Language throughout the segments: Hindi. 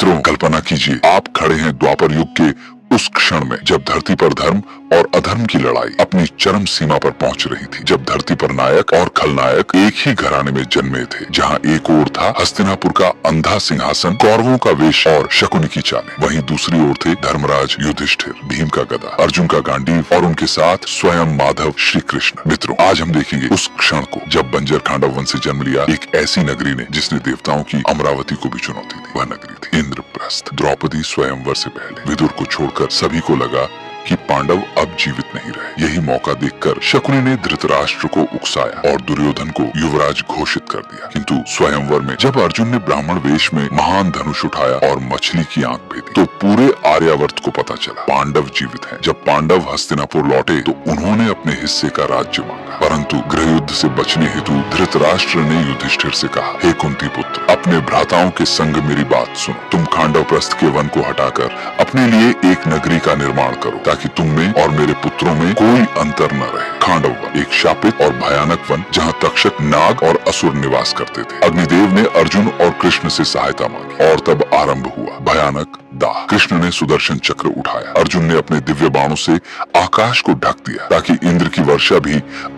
मित्रों, कल्पना कीजिए आप खड़े हैं द्वापर युग के उस क्षण में जब धरती पर धर्म और अधर्म की लड़ाई अपनी चरम सीमा पर पहुंच रही थी। जब धरती पर नायक और खलनायक एक ही घराने में जन्मे थे, जहां एक ओर था हस्तिनापुर का अंधा सिंहासन, कौरवों का वेश और शकुनी की चालें, वहीं दूसरी ओर थे धर्मराज युधिष्ठिर, भीम का गदा, अर्जुन का गांडीव और उनके साथ स्वयं माधव श्री कृष्ण। मित्रों, आज हम देखेंगे उस क्षण को जब बंजर खांडव वंश से जन्म लिया एक ऐसी नगरी ने जिसने देवताओं की अमरावती को भी चुनौती दी। वह नगरी थी इंद्रप्रस्थ। द्रौपदी स्वयंवर से पहले विदुर को छोड़कर सभी को लगा कि पांडव अब जीवित नहीं रहे। यही मौका देखकर शकुनी ने धृतराष्ट्र को उकसाया और दुर्योधन को युवराज घोषित कर दिया। किंतु स्वयंवर में जब अर्जुन ने ब्राह्मण वेश में महान धनुष उठाया और मछली की आंख भेदी तो पूरे आर्यावर्त को पता चला पांडव जीवित हैं। जब पांडव हस्तिनापुर लौटे तो उन्होंने अपने हिस्से का राज्य मांगा, परंतु गृह युद्ध से बचने हेतु धृतराष्ट्र ने युधिष्ठिर से कहा, हे कुंती पुत्र, अपने भ्राताओं के संग मेरी बात सुनो। तुम खांडव प्रस्थ के वन को हटाकर अपने लिए एक नगरी का निर्माण करो ताकि तुम में और मेरे पुत्रों में कोई अंतर न रहे। खांडव वन एक शापित और भयानक वन जहाँ तक्षक, नाग और असुर निवास करते थे। अग्निदेव ने अर्जुन और कृष्ण से सहायता मांगी और तब आरंभ हुआ भयानक दाह। कृष्ण ने सुदर्शन चक्र उठाया, अर्जुन ने अपने दिव्य बाणों से आकाश को ढक दिया ताकि इंद्र की वर्षा भी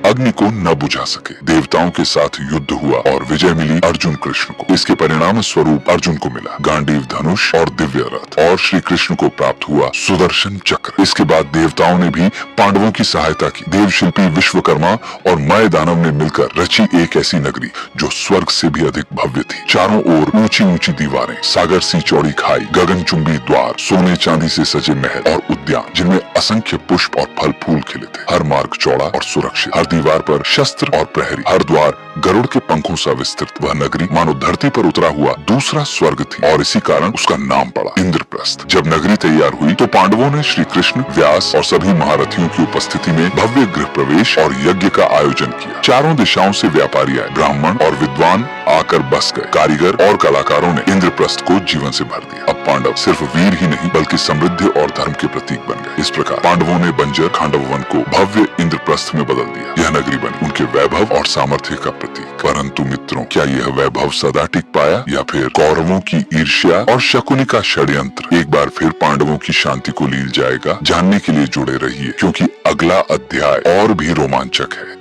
अग्नि को न बुझा सके। देवताओं के साथ युद्ध हुआ और विजय मिली अर्जुन कृष्ण को। इसके परिणाम स्वरूप अर्जुन को मिला गांडीव धनुष और दिव्य रथ और श्री कृष्ण को प्राप्त हुआ सुदर्शन चक्र। इसके बाद देवताओं ने भी पांडवों की सहायता की। देवशिल्पी विश्वकर्मा और मय दानव ने मिलकर रची एक ऐसी नगरी जो स्वर्ग से भी अधिक भव्य थी। चारों ओर ऊंची ऊंची दीवारें, सागर सी चौड़ी खाई, गगनचुंबी द्वार, सोने चांदी से सजे महल और उद्यान जिनमें असंख्य पुष्प और फल फूल खिले थे। हर मार्ग चौड़ा और सुरक्षित, हर दीवार पर शस्त्र और प्रहरी, हर द्वार गरुड़ के पंखों सा विस्तृत। वह नगरी मानो धरती पर उतरा हुआ दूसरा स्वर्ग थी और इसी कारण उसका नाम पड़ा इंद्रप्रस्थ। जब नगरी तैयार हुई तो पांडवों ने श्री कृष्ण, व्यास और सभी महारथियों की उपस्थिति में भव्य गृह प्रवेश और यज्ञ का आयोजन किया। चारों दिशाओं से व्यापारी आए, ब्राह्मण और विद्वान आकर बस गए। कारीगर और कलाकारों ने इंद्रप्रस्थ को जीवन से भर दिया। अब पांडव सिर्फ वीर ही नहीं बल्कि समृद्धि और धर्म के प्रतीक बन गए। इस प्रकार पांडवों ने बंजर खांडव वन को भव्य इंद्रप्रस्थ में बदल दिया। यह नगरी बनी उनके वैभव और सामर्थ्य का प्रतीक। परंतु मित्रों, क्या यह वैभव सदा टिक पाया या फिर कौरवों की ईर्ष्या और शकुनी का षड्यंत्र एक बार फिर पांडवों की शांति को लील जाएगा? जानने के लिए जुड़े रहिए क्योंकि अगला अध्याय और भी रोमांचक है।